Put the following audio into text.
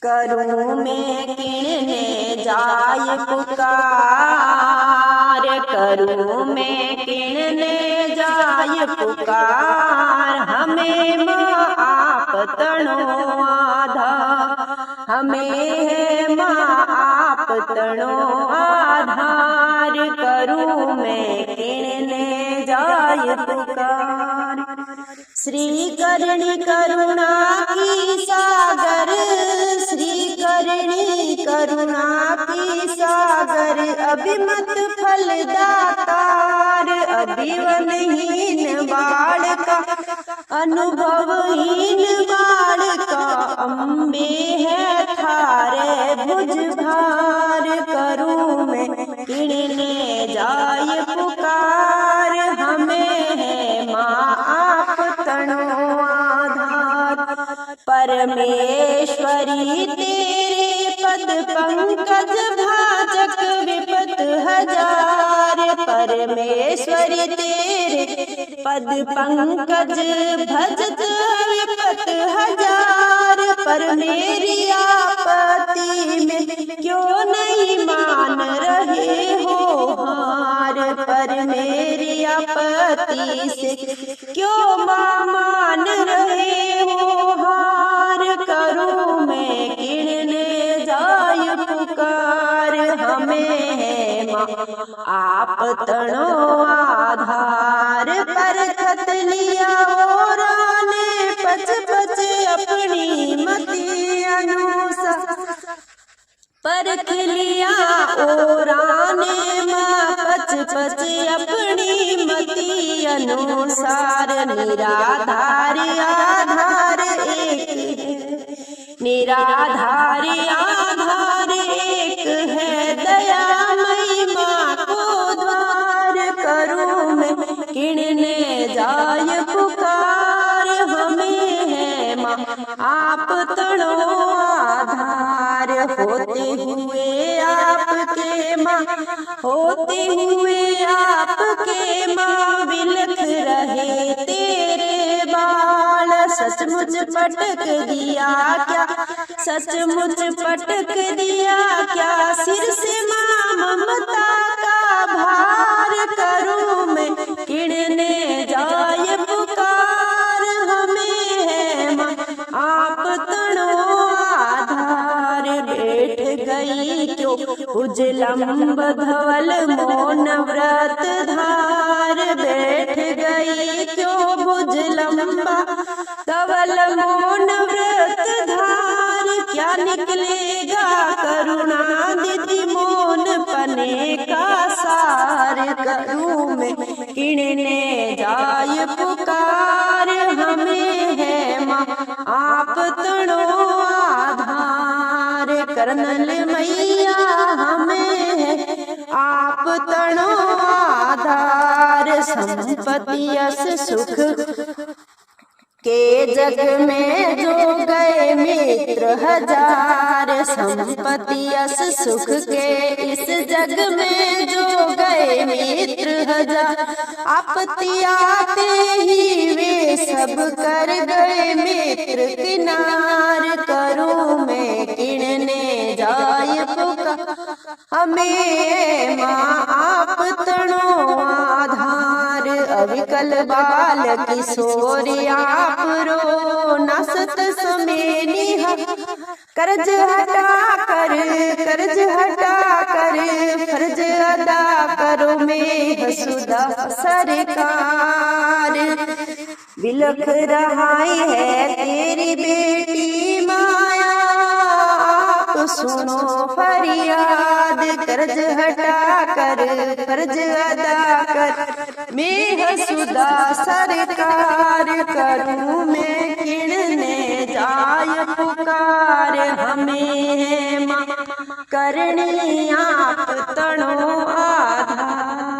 करूँ मैं किणने जाय पुकार, करूँ मैं किणने जाय पुकार। हमें माँ आप तणो आधार, हमें माँ आप तणो आधार। करूँ मैं किणने जाय पुकार। श्री करणी करुणा की सागर, श्री करणी करुणा की सागर। अभिमत फलदातार, अभिवनहीन बालका, अनुभवहीन बालका। अम्बे है थारे भुज भार, करूँ मैं किणने जाय पुकार। हमें है माँ आप तणो आधार। परमेश्वरी तेरे पद पंकज भाजक विपत हजार। परमेश्वरी तेरे पद पंकज भजत विपत हजार। पर मेरी आपत्ति में क्यों नहीं मान रहे हो हार। पर मेरी आपत्ति से क्यों मान रहे हो हार। करूँ मैं किणने जाय पुकार। हमें है माँ आप तणो आधार। परखत लिया ओराने पच पच अपनी मति अनुसार। परख लिया ओराने माँ पच पच अपनी मति अनुसार। निराधार आधार एक है, निराधार आधार एक है। दयामयी माँ को द्वार, करूँ मैं किणने जाय पुकार। हमें है माँ आप तणो आधार। होते हुए आपके माँ, होते हुए आपके माँ बिलख रहे तेरे बाल। सचमुच पटक दिया क्या, सचमुच पटक दिया क्या। सिर से माँ ममता का भार, करूँ मैं किणने जाय पुकार। हमें है माँ आप तणो आधार। बैठ गई क्यों उजलम्ब धवल मौन व्रत धार। बैठ गई क्यों भुजलम्बा धवल मौन व्रत धार। क्या निकलेगा करुणानिधि मौन पने का सार। करूँ मैं किणने जाय पुकार। हमें है माँ आप तणो आधार। करनल मैया हमें है आप तणो आधार। संपत्ति यश सुख के जग में जो गए मित्र हजार। संपत्ति यश सुख के इस जग में जो गए मित्र हजार। आपत्ति आते ही वे सब कर गए मित्र किनार। करूँ मैं किणने जाय पुकार। हमें माँ आप तणो आधार। अविकल बाल किशोर आप रो नसत समेनी। कर्ज हटा कर, कर्ज हटा कर फर्ज अदा करो में हसुदा सरकार। बिलख रहाई है तेरी बेटी माया, आप सुनो फरियाद। कर्ज हटा कर फर्ज अदा कर में हसुदा सरकार। करूँ मैं किणने जाय पुकार। हमें है माँ करणी आप तणो आधार।